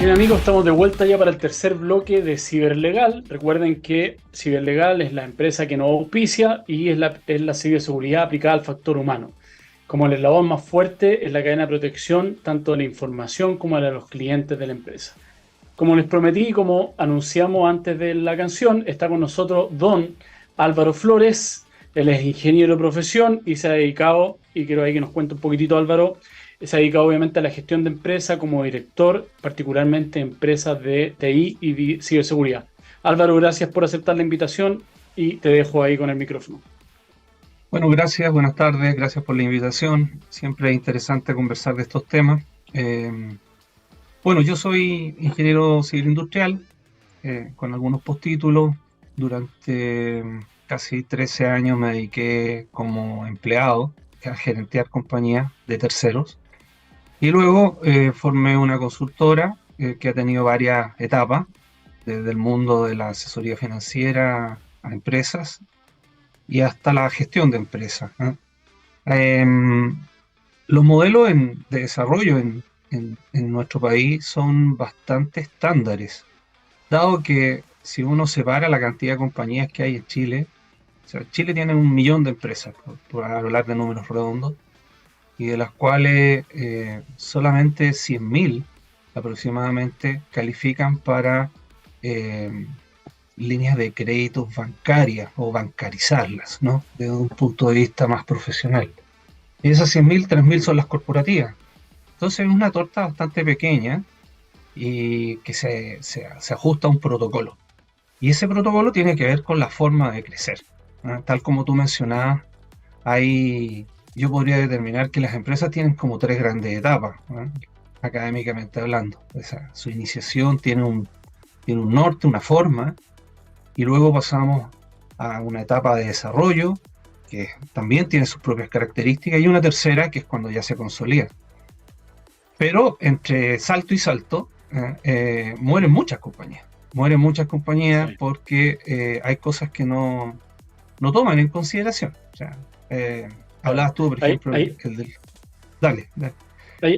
Bien amigos, estamos de vuelta ya para el tercer bloque de Ciberlegal. Recuerden que Ciberlegal es la empresa que nos auspicia y es la ciberseguridad aplicada al factor humano. Como el eslabón más fuerte es la cadena de protección tanto de la información como de los clientes de la empresa. Como les prometí y como anunciamos antes de la canción, está con nosotros don Álvaro Flores. Él es ingeniero de profesión y se ha dedicado, y quiero ahí que nos cuente un poquitito Álvaro, se ha dedicado obviamente a la gestión de empresas como director, particularmente empresas de TI y de ciberseguridad. Álvaro, gracias por aceptar la invitación y te dejo ahí con el micrófono. Bueno, gracias, buenas tardes, gracias por la invitación. Siempre es interesante conversar de estos temas. Bueno, yo soy ingeniero civil industrial con algunos postítulos. Durante casi 13 años me dediqué como empleado a gerentear compañías de terceros. Y luego formé una consultora que ha tenido varias etapas, desde el mundo de la asesoría financiera a empresas y hasta la gestión de empresas, ¿eh? Em, los modelos de desarrollo en nuestro país son bastante estándares, dado que si uno separa la cantidad de compañías que hay en Chile, o sea, Chile tiene 1 millón de empresas, por hablar de números redondos, y de las cuales solamente 100.000 aproximadamente califican para eh, líneas de créditos bancarias o bancarizarlas, ¿no? Desde un punto de vista más profesional. Y esas 100.000, 3.000 son las corporativas. Entonces es una torta bastante pequeña y que se ajusta a un protocolo. Y ese protocolo tiene que ver con la forma de crecer, ¿no? Tal como tú mencionabas, hay, yo podría determinar que las empresas tienen como tres grandes etapas, ¿no? Académicamente hablando. O sea, su iniciación tiene un norte, una forma, y luego pasamos a una etapa de desarrollo que también tiene sus propias características, y una tercera que es cuando ya se consolida. Pero entre salto y salto mueren muchas compañías Sí. porque hay cosas que no toman en consideración. O sea, Claro. hablabas tú, por Ahí, ejemplo, ahí, el del... Dale, dale.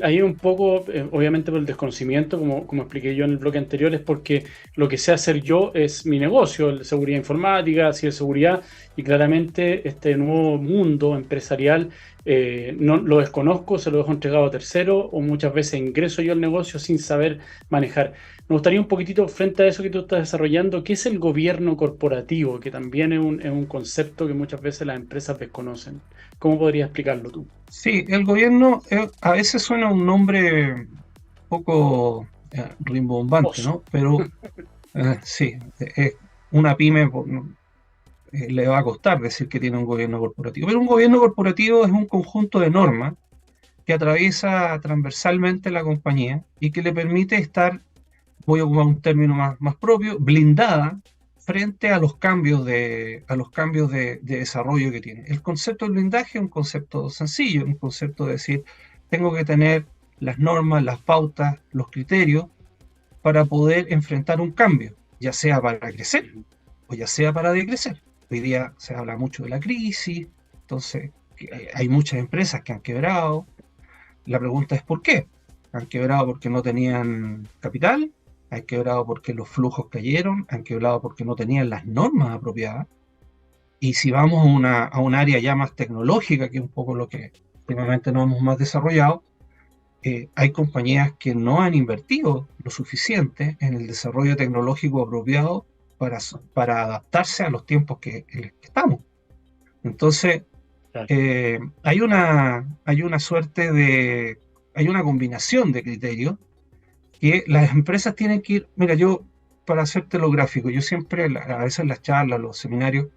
ahí un poco, obviamente por el desconocimiento, como expliqué yo en el bloque anterior, es porque lo que sé hacer yo es mi negocio, seguridad informática, ciberseguridad, y claramente este nuevo mundo empresarial no lo desconozco, se lo dejo entregado a terceros, o muchas veces ingreso yo al negocio sin saber manejar. Me gustaría un poquitito, frente a eso que tú estás desarrollando, ¿qué es el gobierno corporativo? Que también es un concepto que muchas veces las empresas desconocen. ¿Cómo podrías explicarlo tú? Sí, el gobierno a veces suena un nombre un poco rimbombante, Oso. ¿no? Pero sí, una pyme le va a costar decir que tiene un gobierno corporativo. Pero un gobierno corporativo es un conjunto de normas que atraviesa transversalmente la compañía y que le permite estar, voy a ocupar un término más propio, blindada frente a los cambios de desarrollo que tiene. El concepto de blindaje es un concepto sencillo, un concepto de decir, tengo que tener las normas, las pautas, los criterios para poder enfrentar un cambio, ya sea para crecer o ya sea para decrecer. Hoy día se habla mucho de la crisis, entonces hay muchas empresas que han quebrado. La pregunta es ¿por qué? Han quebrado porque no tenían capital, han quebrado porque los flujos cayeron, han quebrado porque no tenían las normas apropiadas. Y si vamos a un área ya más tecnológica, que es un poco lo que últimamente no hemos más desarrollado, hay compañías que no han invertido lo suficiente en el desarrollo tecnológico apropiado para, para adaptarse a los tiempos en los que estamos. Entonces, Claro. hay una suerte de, hay una combinación de criterios que las empresas tienen que ir, mira, yo, para hacerte lo gráfico, yo siempre, a veces en las charlas, los seminarios,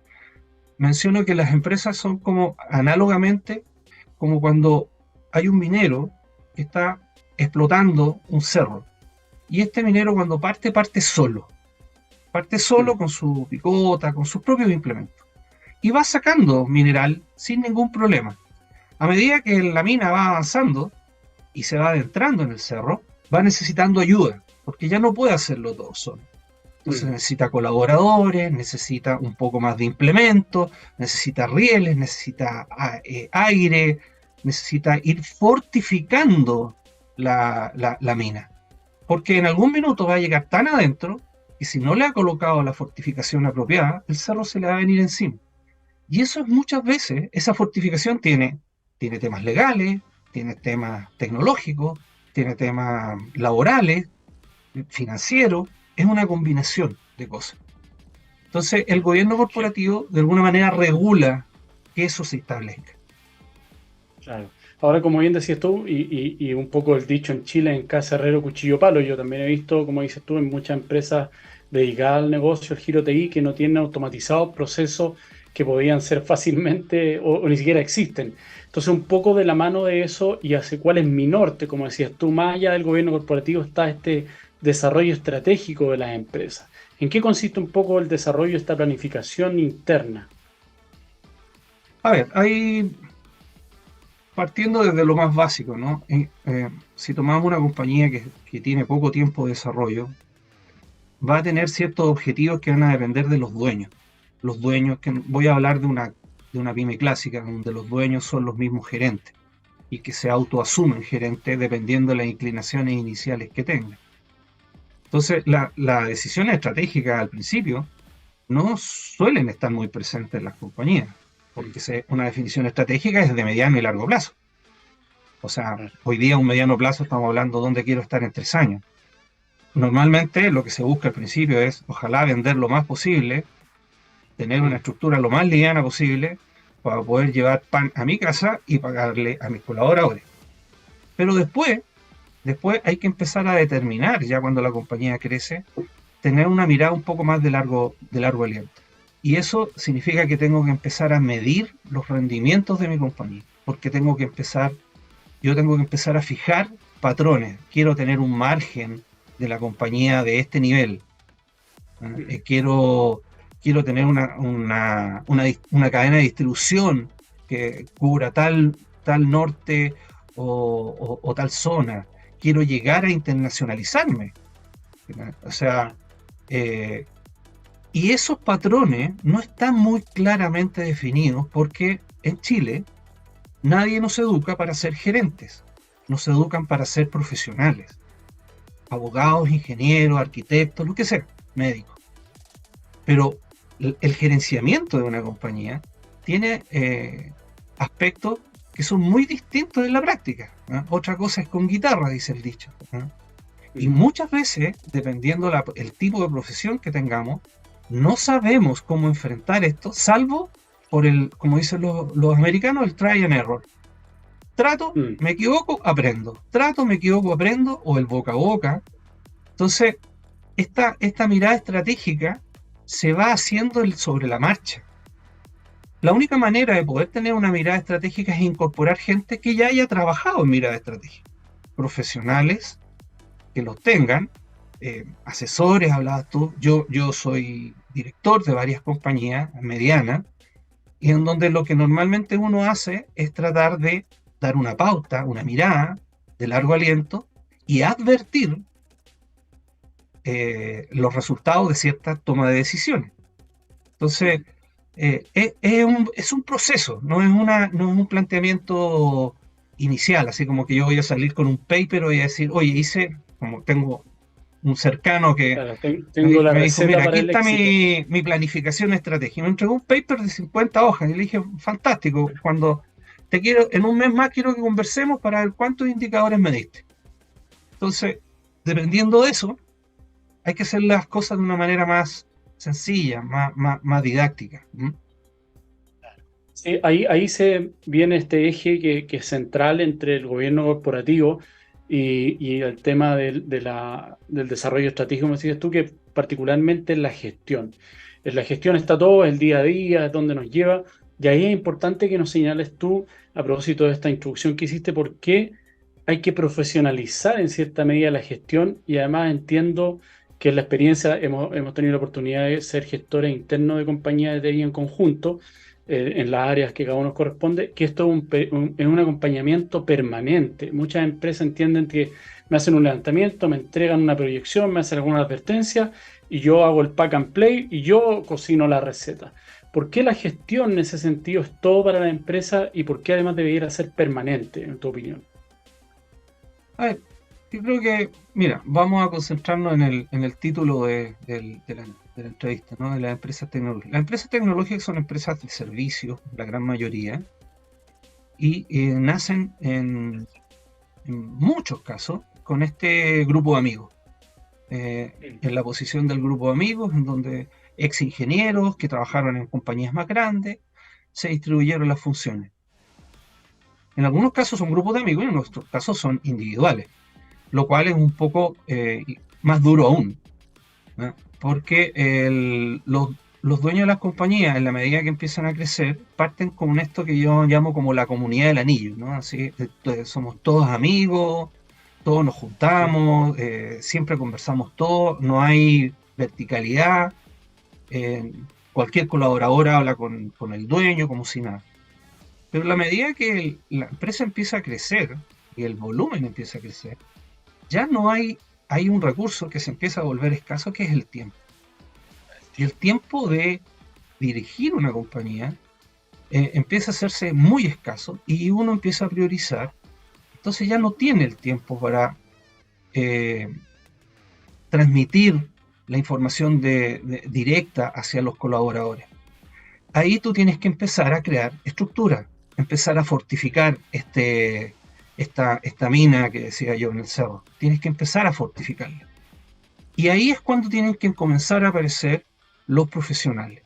menciono que las empresas son como, análogamente, como cuando hay un minero que está explotando un cerro. Y este minero cuando parte Mm. solo con su picota, con sus propios implementos. Y va sacando mineral sin ningún problema. A medida que la mina va avanzando y se va adentrando en el cerro, va necesitando ayuda, porque ya no puede hacerlo todo solo. Entonces Mm. necesita colaboradores, necesita un poco más de implementos, necesita rieles, necesita aire, necesita ir fortificando la mina. porque en algún minuto va a llegar tan adentro que si no le ha colocado la fortificación apropiada, el cerro se le va a venir encima. Y eso es muchas veces, esa fortificación tiene temas legales, tiene temas tecnológicos, tiene temas laborales, financieros, es una combinación de cosas. Entonces, el gobierno corporativo de alguna manera regula que eso se establezca. Claro. Ahora, como bien decías tú, y un poco el dicho en Chile, en casa herrero, cuchillo palo, yo también he visto, como dices tú, en muchas empresas dedicadas al negocio, el giro TI, que no tienen automatizados procesos que podían ser fácilmente o ni siquiera existen. Entonces, un poco de la mano de eso y hacia cuál es mi norte, como decías tú, más allá del gobierno corporativo está este desarrollo estratégico de las empresas. ¿En qué consiste un poco el desarrollo de esta planificación interna? A ver, hay, partiendo desde lo más básico, ¿no? Si tomamos una compañía que tiene poco tiempo de desarrollo, va a tener ciertos objetivos que van a depender de los dueños. Los dueños, que voy a hablar de una pyme clásica, donde los dueños son los mismos gerentes y que se autoasumen gerentes dependiendo de las inclinaciones iniciales que tengan. Entonces, la decisión estratégica al principio no suelen estar muy presentes en las compañías, porque una definición estratégica es de mediano y largo plazo. O sea, hoy día un mediano plazo estamos hablando de dónde quiero estar en 3 años. Normalmente lo que se busca al principio es, ojalá vender lo más posible, tener una estructura lo más liviana posible para poder llevar pan a mi casa y pagarle a mis colaboradores. Pero después hay que empezar a determinar, ya cuando la compañía crece, tener una mirada un poco más de largo aliento. Y eso significa que tengo que empezar a medir los rendimientos de mi compañía, porque yo tengo que empezar a fijar patrones. Quiero tener un margen de la compañía de este nivel. Quiero tener una cadena de distribución que cubra tal norte o tal zona. Quiero llegar a internacionalizarme. O sea, y esos patrones no están muy claramente definidos porque en Chile nadie nos educa para ser gerentes, nos educan para ser profesionales, abogados, ingenieros, arquitectos, lo que sea, médicos. Pero el gerenciamiento de una compañía tiene aspectos que son muy distintos en la práctica, ¿no? Otra cosa es con guitarra, dice el dicho, ¿no? Y muchas veces, dependiendo el tipo de profesión que tengamos, no sabemos cómo enfrentar esto, salvo por como dicen los americanos, el try and error. Trato, me equivoco, aprendo. Trato, me equivoco, aprendo, o el boca a boca. Entonces, esta mirada estratégica se va haciendo sobre la marcha. La única manera de poder tener una mirada estratégica es incorporar gente que ya haya trabajado en mirada estratégica. Profesionales que los tengan, asesores, hablabas tú. Yo soy director de varias compañías medianas, y en donde lo que normalmente uno hace es tratar de dar una pauta, una mirada de largo aliento y advertir los resultados de cierta toma de decisiones. Entonces, es un proceso, no es un planteamiento inicial, así como que yo voy a salir con un paper y voy a decir, oye, como tengo un cercano que claro, tengo la me dijo, receta mira, para aquí el está éxito. mi planificación estratégica. Me entregó un paper de 50 hojas y le dije, fantástico, en un mes más quiero que conversemos para ver cuántos indicadores me diste. Entonces, dependiendo de eso, hay que hacer las cosas de una manera más sencilla, más didáctica. Sí, ahí se viene este eje que es central entre el gobierno corporativo y el tema del desarrollo estratégico, como decías tú, que particularmente en la gestión. En la gestión está todo, el día a día, es donde nos lleva, y ahí es importante que nos señales tú, a propósito de esta introducción que hiciste, por qué hay que profesionalizar en cierta medida la gestión, y además entiendo que en la experiencia hemos tenido la oportunidad de ser gestores internos de compañías de TI en conjunto en las áreas que cada uno corresponde, que esto es un acompañamiento permanente. Muchas empresas entienden que me hacen un levantamiento, me entregan una proyección, me hacen alguna advertencia y yo hago el pack and play y yo cocino la receta. ¿Por qué la gestión en ese sentido es todo para la empresa y por qué además debería ser permanente, en tu opinión? A ver, Yo creo que, mira, vamos a concentrarnos en el título de la entrevista, ¿no? De las empresas tecnológicas. Las empresas tecnológicas son empresas de servicios, la gran mayoría, y nacen en muchos casos con este grupo de amigos. En la posición del grupo de amigos, en donde ex ingenieros que trabajaron en compañías más grandes se distribuyeron las funciones. En algunos casos son grupos de amigos y en otros casos son individuales, lo cual es un poco más duro aún, ¿no? Porque los dueños de las compañías, en la medida que empiezan a crecer, parten con esto que yo llamo como la comunidad del anillo, ¿no? Así, somos todos amigos, todos nos juntamos, siempre conversamos todos, no hay verticalidad, eh, cualquier colaborador habla con el dueño como si nada. Pero a la medida que la empresa empieza a crecer y el volumen empieza a crecer, ya no hay un recurso que se empieza a volver escaso, que es el tiempo. Y el tiempo de dirigir una compañía empieza a hacerse muy escaso y uno empieza a priorizar. Entonces ya no tiene el tiempo para transmitir la información directa hacia los colaboradores. Ahí tú tienes que empezar a crear estructura, empezar a fortificar esta mina que decía yo en el cerro. Tienes que empezar a fortificarla. Y ahí es cuando tienen que comenzar a aparecer los profesionales.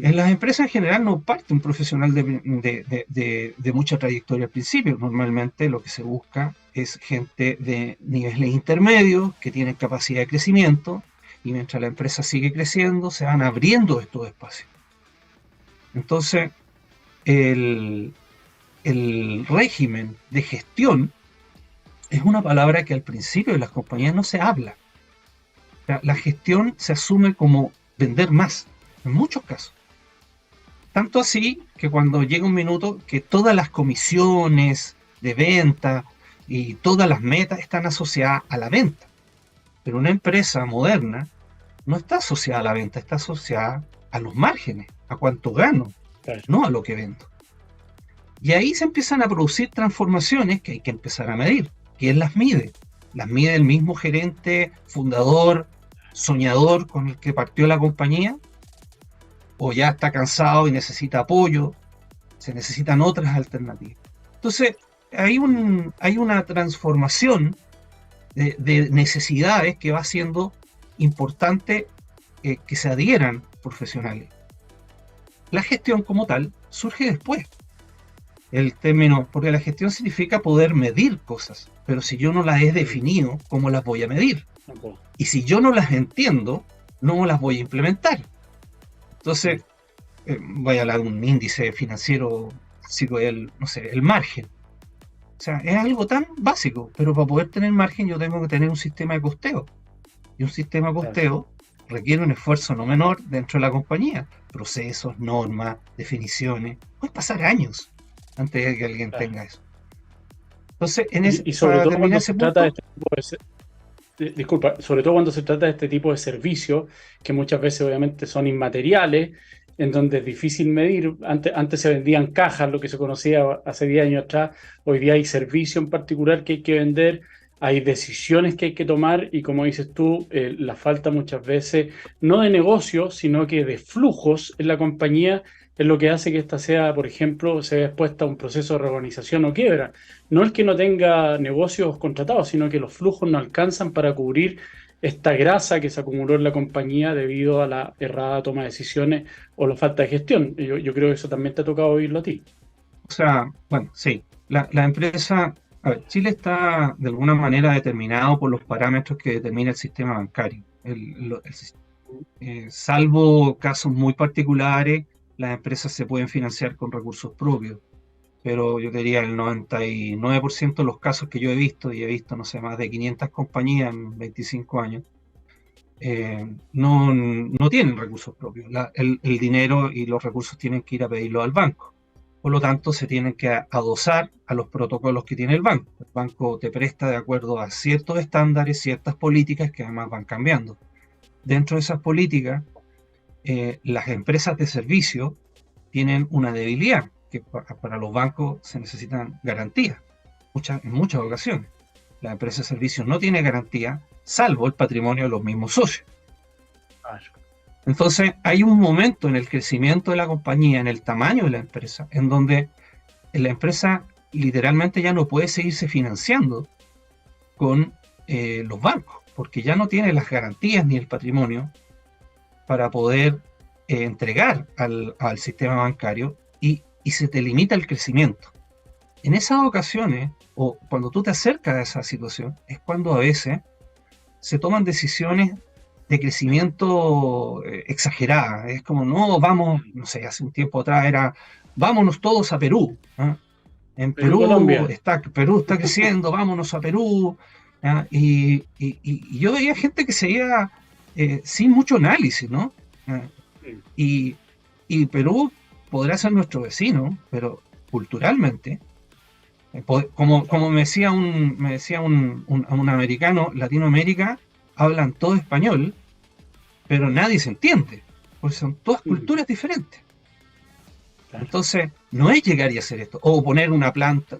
En las empresas en general no parte un profesional de mucha trayectoria al principio. Normalmente lo que se busca es gente de niveles intermedios que tienen capacidad de crecimiento, y mientras la empresa sigue creciendo se van abriendo estos espacios. Entonces, el régimen de gestión es una palabra que al principio de las compañías no se habla. La gestión se asume como vender más, en muchos casos. Tanto así que cuando llega un minuto que todas las comisiones de venta y todas las metas están asociadas a la venta. Pero una empresa moderna no está asociada a la venta, está asociada a los márgenes, a cuánto gano, Claro. no a lo que vendo. Y ahí se empiezan a producir transformaciones que hay que empezar a medir. ¿Quién las mide? Las mide el mismo gerente, fundador, soñador con el que partió la compañía, o ya está cansado y necesita apoyo, se necesitan otras alternativas. Entonces, hay una transformación de necesidades que va siendo importante que se adhieran profesionales. La gestión como tal surge después. El término, porque la gestión significa poder medir cosas, pero si yo no las he definido, ¿cómo las voy a medir? Y si yo no las entiendo, no las voy a implementar. Entonces, voy a hablar de un índice financiero, así que no sé, el margen. O sea, es algo tan básico, pero para poder tener margen yo tengo que tener un sistema de costeo. Y un sistema de costeo requiere un esfuerzo no menor dentro de la compañía. Procesos, normas, definiciones. Puede pasar años antes de que alguien tenga eso. Entonces, y sobre todo cuando se trata de punto, este tipo disculpa, sobre todo cuando se trata de este tipo de servicios, que muchas veces obviamente son inmateriales, en donde es difícil medir. Antes se vendían cajas, lo que se conocía hace 10 años atrás. Hoy día hay servicios en particular que hay que vender, hay decisiones que hay que tomar, y como dices tú, la falta muchas veces, no de negocio, sino que de flujos en la compañía, es lo que hace que esta sea, por ejemplo, se vea expuesta a un proceso de reorganización o quiebra. No el que no tenga negocios contratados, sino que los flujos no alcanzan para cubrir esta grasa que se acumuló en la compañía debido a la errada toma de decisiones o la falta de gestión. Yo creo que eso también te ha tocado oírlo a ti. o sea, bueno, sí, la empresa, a ver, Chile está de alguna manera determinado por los parámetros que determina el sistema bancario. Salvo casos muy particulares, las empresas se pueden financiar con recursos propios, pero yo diría el 99% de los casos que yo he visto, y he visto, no sé, más de 500 compañías en 25 años, no tienen recursos propios. El dinero y los recursos tienen que ir a pedirlo al banco. Por lo tanto, se tienen que adosar a los protocolos que tiene el banco. El banco te presta de acuerdo a ciertos estándares, ciertas políticas que además van cambiando. Dentro de esas políticas, las empresas de servicio tienen una debilidad, que para los bancos se necesitan garantías, en muchas ocasiones. la empresa de servicios no tiene garantía, salvo el patrimonio de los mismos socios. Claro. Entonces, hay un momento en el crecimiento de la compañía, en el tamaño de la empresa, en donde la empresa literalmente ya no puede seguirse financiando con los bancos, porque ya no tiene las garantías ni el patrimonio para poder entregar al sistema bancario y se te limita el crecimiento. En esas ocasiones, o cuando tú te acercas a esa situación, es cuando a veces se toman decisiones de crecimiento exageradas. Es como, no, vamos, no sé, hace un tiempo atrás era, vámonos todos a Perú, ¿no? En Perú-Colombia. Perú está creciendo, vámonos a Perú. Y yo veía gente que seguía sin mucho análisis, ¿no? Y Perú podrá ser nuestro vecino, pero culturalmente, como me decía un americano, Latinoamérica hablan todo español, pero nadie se entiende, porque son todas culturas diferentes. Claro. Entonces, no es llegar y hacer esto, o poner una planta,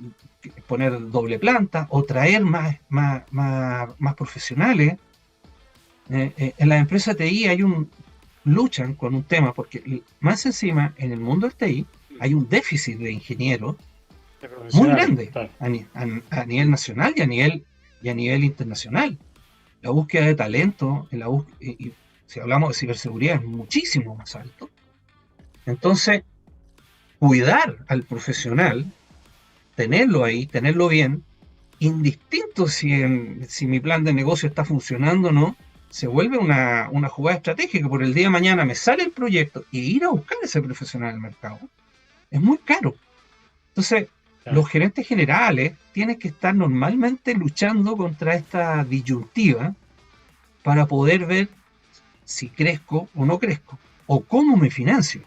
poner doble planta, o traer más profesionales. En las empresas TI luchan con un tema, porque más encima, en el mundo del TI, hay un déficit de ingenieros muy grande, claro. a nivel nacional y a nivel internacional. La búsqueda de talento, y si hablamos de ciberseguridad, es muchísimo más alto. Entonces, cuidar al profesional, tenerlo ahí, tenerlo bien, indistinto si mi plan de negocio está funcionando o no, se vuelve una jugada estratégica. Por el día de mañana me sale el proyecto y ir a buscar ese profesional en el mercado es muy caro. Entonces, Claro. los gerentes generales tienen que estar normalmente luchando contra esta disyuntiva para poder ver si crezco o no crezco, o cómo me financio.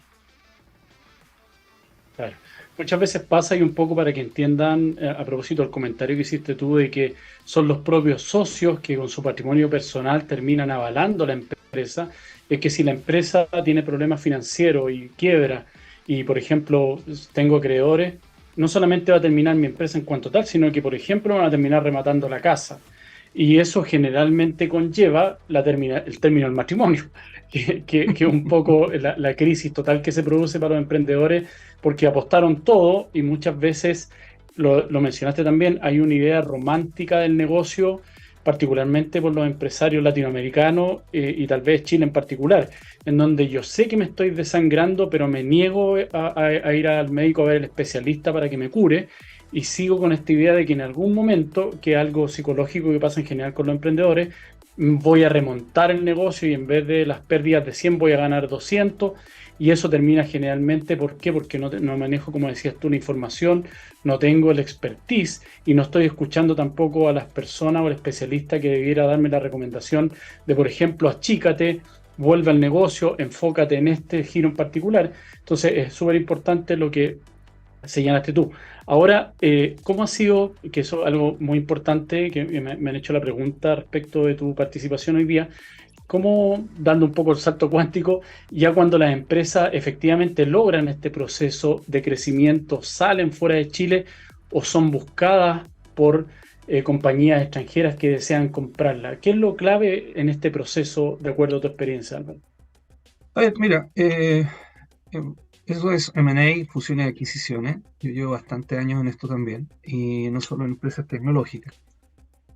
Claro. Muchas veces pasa, y un poco para que entiendan, a propósito del comentario que hiciste tú, de que son los propios socios que con su patrimonio personal terminan avalando la empresa, es que si la empresa tiene problemas financieros y quiebra, y por ejemplo tengo acreedores, no solamente va a terminar mi empresa en cuanto tal, sino que por ejemplo van a terminar rematando la casa. Y eso generalmente conlleva el término del matrimonio, que un poco la crisis total que se produce para los emprendedores, porque apostaron todo y muchas veces, lo mencionaste también, hay una idea romántica del negocio, particularmente por los empresarios latinoamericanos y tal vez Chile en particular, en donde yo sé que me estoy desangrando, pero me niego a ir al médico a ver al especialista para que me cure y sigo con esta idea de que en algún momento, que es algo psicológico que pasa en general con los emprendedores, voy a remontar el negocio y en vez de las pérdidas de 100 voy a ganar 200 y eso termina generalmente, ¿por qué? Porque no manejo, como decías tú, la información, no tengo el expertise y no estoy escuchando tampoco a las personas o al especialista que debiera darme la recomendación de, por ejemplo, achícate, vuelve al negocio, enfócate en este giro en particular. Entonces es súper importante lo que señalaste tú. Ahora, ¿cómo ha sido, que eso es algo muy importante, que me han hecho la pregunta respecto de tu participación hoy día, cómo, dando un poco el salto cuántico, ya cuando las empresas efectivamente logran este proceso de crecimiento, salen fuera de Chile o son buscadas por compañías extranjeras que desean comprarla? ¿Qué es lo clave en este proceso, de acuerdo a tu experiencia, Álvaro? A ver, mira, eso es M&A, fusiones y adquisiciones. Yo llevo bastantes años en esto también, y no solo en empresas tecnológicas.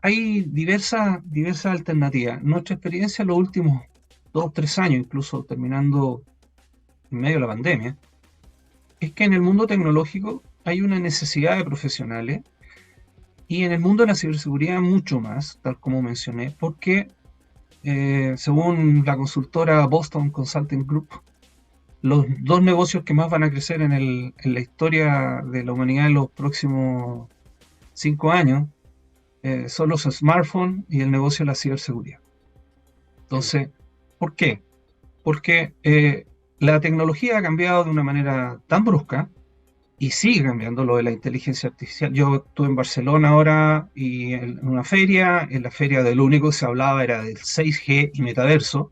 Hay diversas alternativas. Nuestra experiencia en los últimos 2 o 3 años, incluso terminando en medio de la pandemia, es que en el mundo tecnológico hay una necesidad de profesionales y en el mundo de la ciberseguridad mucho más, tal como mencioné, porque según la consultora Boston Consulting Group, los dos negocios que más van a crecer en la historia de la humanidad en los próximos 5 años son los smartphones y el negocio de la ciberseguridad. Entonces, ¿por qué? Porque la tecnología ha cambiado de una manera tan brusca y sigue cambiando lo de la inteligencia artificial. Yo estuve en Barcelona ahora y en la feria de lo único que se hablaba era del 6G y metaverso. O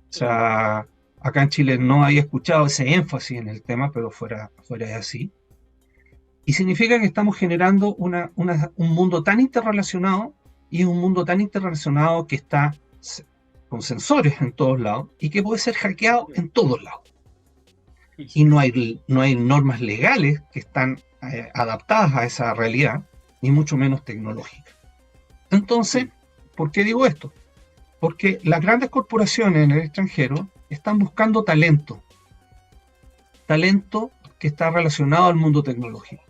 sea, acá en Chile no había escuchado ese énfasis en el tema, pero fuera es así. Y significa que estamos generando un mundo tan interrelacionado, y es un mundo tan interrelacionado que está con sensores en todos lados y que puede ser hackeado en todos lados. Y no hay normas legales que están adaptadas a esa realidad, ni mucho menos tecnológicas. Entonces, ¿por qué digo esto? Porque las grandes corporaciones en el extranjero están buscando talento que está relacionado al mundo tecnológico.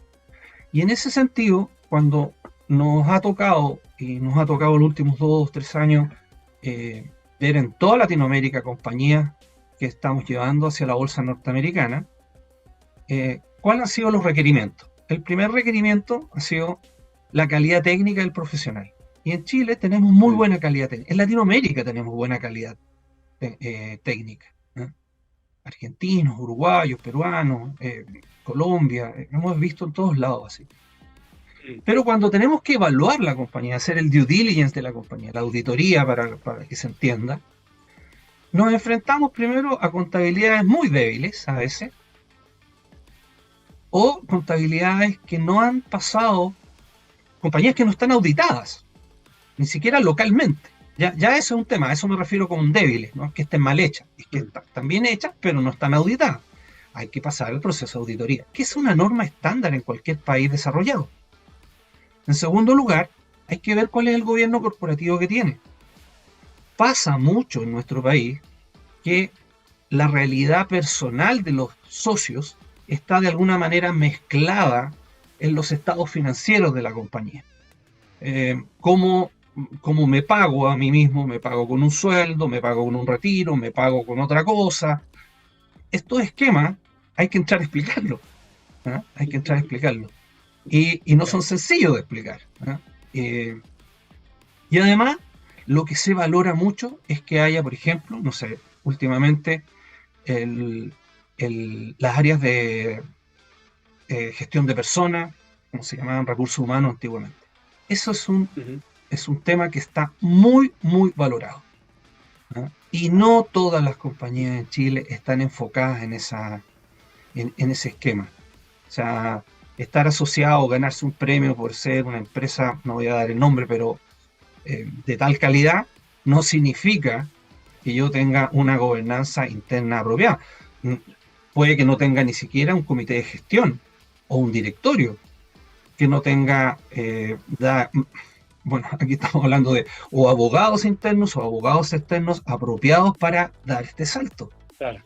Y en ese sentido, cuando nos ha tocado, y nos ha tocado los últimos 2 o 3 años, ver en toda Latinoamérica compañías que estamos llevando hacia la bolsa norteamericana, ¿cuáles han sido los requerimientos? El primer requerimiento ha sido la calidad técnica del profesional. Y en Chile tenemos muy buena calidad técnica. En Latinoamérica tenemos buena calidad técnica. Argentinos, uruguayos, peruanos, Colombia, hemos visto en todos lados así. Pero cuando tenemos que evaluar la compañía, hacer el due diligence de la compañía, la auditoría para que se entienda, nos enfrentamos primero a contabilidades muy débiles a veces, o contabilidades que no han pasado, compañías que no están auditadas, ni siquiera localmente. Ya eso es un tema, a eso me refiero con débiles, no es que estén mal hechas, es que están bien hechas, pero no están auditadas. Hay que pasar el proceso de auditoría, que es una norma estándar en cualquier país desarrollado. En segundo lugar, hay que ver cuál es el gobierno corporativo que tiene. Pasa mucho en nuestro país que la realidad personal de los socios está de alguna manera mezclada en los estados financieros de la compañía. Como me pago a mí mismo, me pago con un sueldo, me pago con un retiro, me pago con otra cosa. Estos esquemas hay que entrar a explicarlo. Hay que entrar a explicarlo. Y no son sencillos de explicar. Y además, lo que se valora mucho es que haya, por ejemplo, no sé, últimamente las áreas de gestión de personas, como se llamaban recursos humanos antiguamente. Eso es un tema que está muy, muy valorado. Y no todas las compañías en Chile están enfocadas en ese esquema. O sea, estar asociado o ganarse un premio por ser una empresa, no voy a dar el nombre, pero de tal calidad, no significa que yo tenga una gobernanza interna apropiada. Puede que no tenga ni siquiera un comité de gestión o un directorio, que no tenga, bueno, aquí estamos hablando de o abogados internos o abogados externos apropiados para dar este salto. Claro,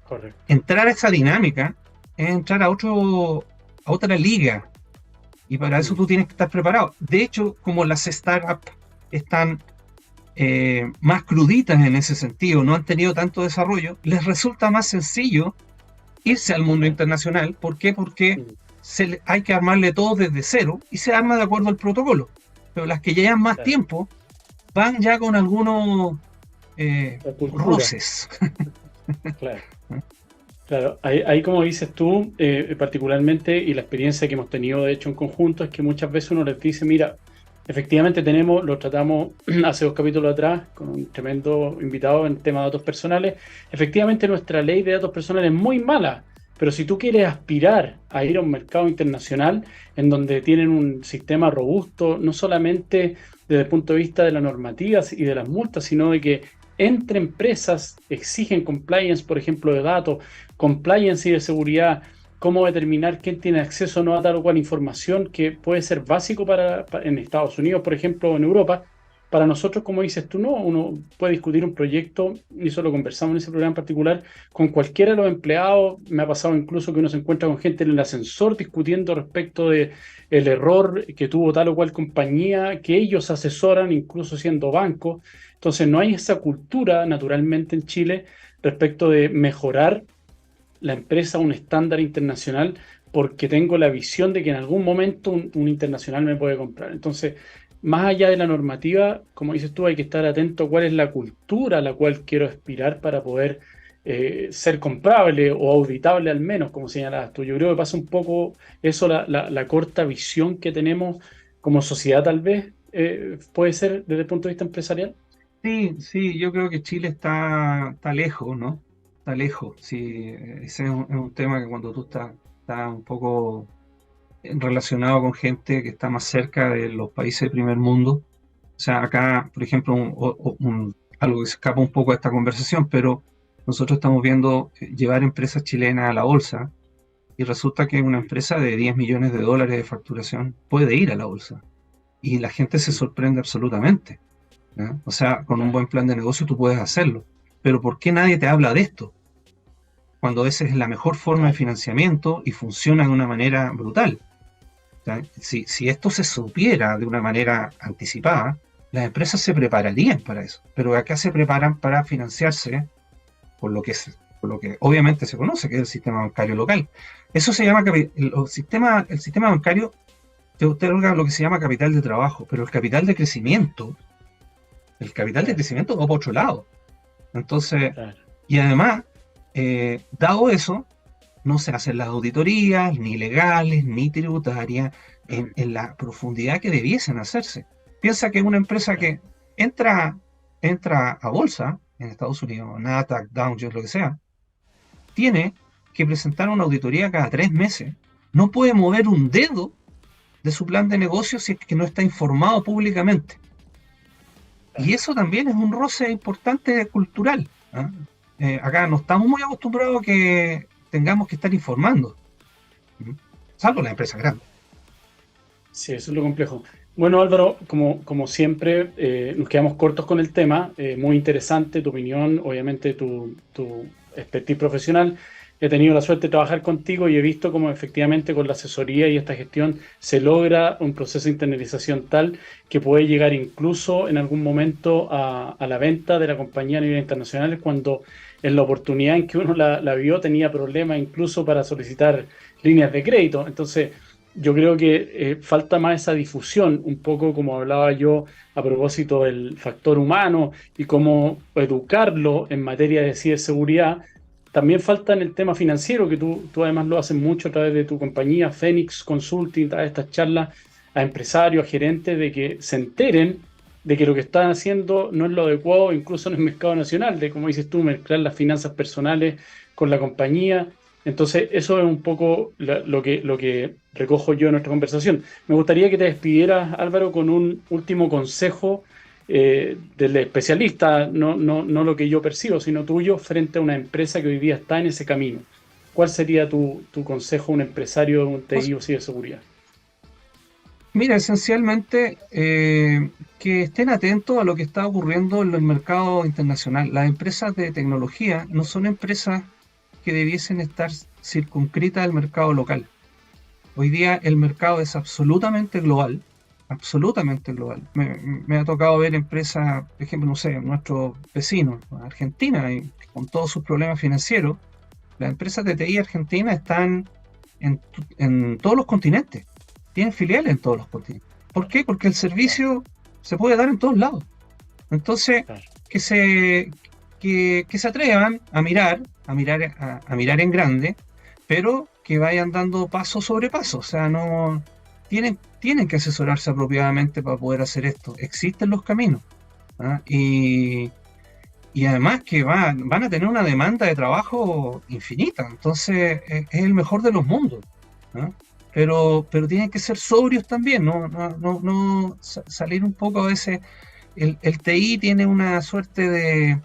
correcto. Entrar a esa dinámica es entrar a otra liga, y para eso tú tienes que estar preparado. De hecho, como las startups están más cruditas en ese sentido, no han tenido tanto desarrollo, les resulta más sencillo irse al mundo internacional. ¿Por qué? Porque hay que armarle todo desde cero y se arma de acuerdo al protocolo. Pero las que llevan más tiempo van ya con algunos roces. Claro. Claro, ahí como dices tú, particularmente, y la experiencia que hemos tenido de hecho en conjunto, es que muchas veces uno les dice, mira, efectivamente lo tratamos hace 2 capítulos atrás con un tremendo invitado en tema de datos personales. Efectivamente nuestra ley de datos personales es muy mala, pero si tú quieres aspirar a ir a un mercado internacional en donde tienen un sistema robusto, no solamente desde el punto de vista de la normativa y de las multas, sino de que entre empresas exigen compliance, por ejemplo, de datos, compliance y de seguridad, cómo determinar quién tiene acceso o no a tal o cual información que puede ser básico en Estados Unidos, por ejemplo, o en Europa. Para nosotros, como dices tú, no, uno puede discutir un proyecto, y eso lo conversamos en ese programa en particular, con cualquiera de los empleados. Me ha pasado incluso que uno se encuentra con gente en el ascensor discutiendo respecto de el error que tuvo tal o cual compañía, que ellos asesoran, incluso siendo banco. Entonces no hay esa cultura naturalmente en Chile respecto de mejorar la empresa a un estándar internacional, porque tengo la visión de que en algún momento un internacional me puede comprar. Entonces, más allá de la normativa, como dices tú, hay que estar atento a cuál es la cultura a la cual quiero aspirar para poder ser comprable o auditable al menos, como señalabas tú. Yo creo que pasa un poco eso, la corta visión que tenemos como sociedad tal vez, puede ser desde el punto de vista empresarial. Sí, yo creo que Chile está lejos, ¿no? Está lejos. Sí, ese es un tema que cuando tú estás un poco relacionado con gente que está más cerca de los países de primer mundo. O sea, acá, por ejemplo, algo que se escapa un poco de esta conversación, pero nosotros estamos viendo llevar empresas chilenas a la bolsa y resulta que una empresa de 10 millones de dólares de facturación puede ir a la bolsa y la gente se sorprende absolutamente, ¿no? O sea, con un Claro. buen plan de negocio tú puedes hacerlo, pero ¿por qué nadie te habla de esto? Cuando esa es la mejor forma de Claro. financiamiento y funciona de una manera brutal. O sea, si esto se supiera de una manera anticipada, las empresas se prepararían para eso, pero acá se preparan para financiarse por lo que obviamente se conoce, que es el sistema bancario local. Eso se llama, el sistema bancario te otorga lo que se llama capital de trabajo, pero el capital de Claro. crecimiento va por otro lado. Entonces, Claro. y además, dado eso, no se hacen las auditorías, ni legales, ni tributarias, en la profundidad que debiesen hacerse. Piensa que una empresa Claro. que entra, entra a bolsa en Estados Unidos, Nasdaq, Dow Jones, lo que sea, tiene que presentar una auditoría cada 3 meses. No puede mover un dedo de su plan de negocio si es que no está informado públicamente. Y Claro. eso también es un roce importante cultural, ¿ah? Acá no estamos muy acostumbrados a que tengamos que estar informando, ¿sí? Salvo la empresa grande. Sí, eso es lo complejo. Bueno, Álvaro, como siempre, nos quedamos cortos con el tema. Muy interesante tu opinión, obviamente tu expertise profesional. He tenido la suerte de trabajar contigo y he visto cómo efectivamente con la asesoría y esta gestión se logra un proceso de internalización tal que puede llegar incluso en algún momento a la venta de la compañía a nivel internacional cuando en la oportunidad en que uno la vio tenía problemas incluso para solicitar líneas de crédito. Entonces, yo creo que falta más esa difusión, un poco como hablaba yo a propósito del factor humano y cómo educarlo en materia de ciberseguridad. También falta en el tema financiero, que tú además lo haces mucho a través de tu compañía, Phoenix Consulting, a través de estas charlas a empresarios, a gerentes, de que se enteren de que lo que están haciendo no es lo adecuado, incluso en el mercado nacional, de como dices tú, mezclar las finanzas personales con la compañía. Entonces, eso es un poco lo que recojo yo en nuestra conversación. Me gustaría que te despidieras, Álvaro, con un último consejo del especialista, no lo que yo percibo, sino tuyo, frente a una empresa que hoy día está en ese camino. ¿Cuál sería tu consejo a un empresario de un Pues, TI o ciberseguridad? mira, esencialmente que estén atentos a lo que está ocurriendo en el mercado internacional. Las empresas de tecnología no son empresas que debiesen estar circunscritas al mercado local. Hoy día el mercado es absolutamente global, absolutamente global. Me ha tocado ver empresas, por ejemplo, no sé, nuestros vecinos, Argentina, y con todos sus problemas financieros, las empresas de TI Argentina están en todos los continentes, tienen filiales en todos los continentes. ¿Por qué? Porque el Claro, servicio se puede dar en todos lados. Entonces, claro, que se, que se atrevan a mirar en grande, pero que vayan dando paso sobre paso. O sea, no tienen que asesorarse apropiadamente para poder hacer esto. Existen los caminos, ¿ah? Y además que van a tener una demanda de trabajo infinita. Entonces, es el mejor de los mundos, ¿ah? Pero tienen que ser sobrios también, no salir un poco a veces. El TI tiene una suerte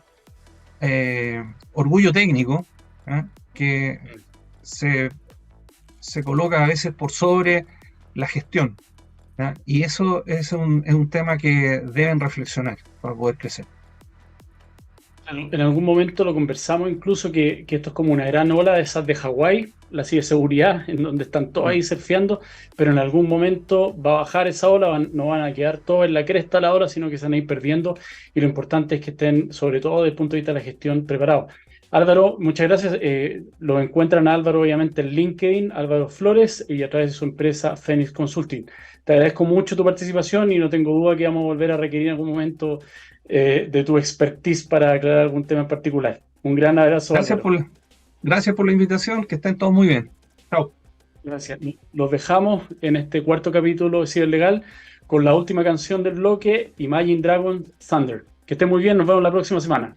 de orgullo técnico, ¿ah? Que se, se coloca a veces por sobre la gestión, ¿ah? Y eso es un tema que deben reflexionar para poder crecer. en algún momento lo conversamos incluso que esto es como una gran ola de esas de Hawái, la ciberseguridad, en donde están todos Mm. ahí surfeando, pero en algún momento va a bajar esa ola, no van a quedar todos en la cresta a la ola, sino que se van a ir perdiendo y lo importante es que estén, sobre todo desde el punto de vista de la gestión, preparados. Álvaro, muchas gracias. Lo encuentran a Álvaro obviamente en LinkedIn, Álvaro Flores, y a través de su empresa Phoenix Consulting. Te agradezco mucho tu participación y no tengo duda que vamos a volver a requerir en algún momento de tu expertise para aclarar algún tema en particular. Un gran abrazo, Gracias Álvaro. por, gracias por la invitación, que estén todos muy bien. Chao. Gracias. Los dejamos en este cuarto capítulo de Ciberlegal con la última canción del bloque, Imagine Dragon Thunder. Que esté muy bien, nos vemos la próxima semana.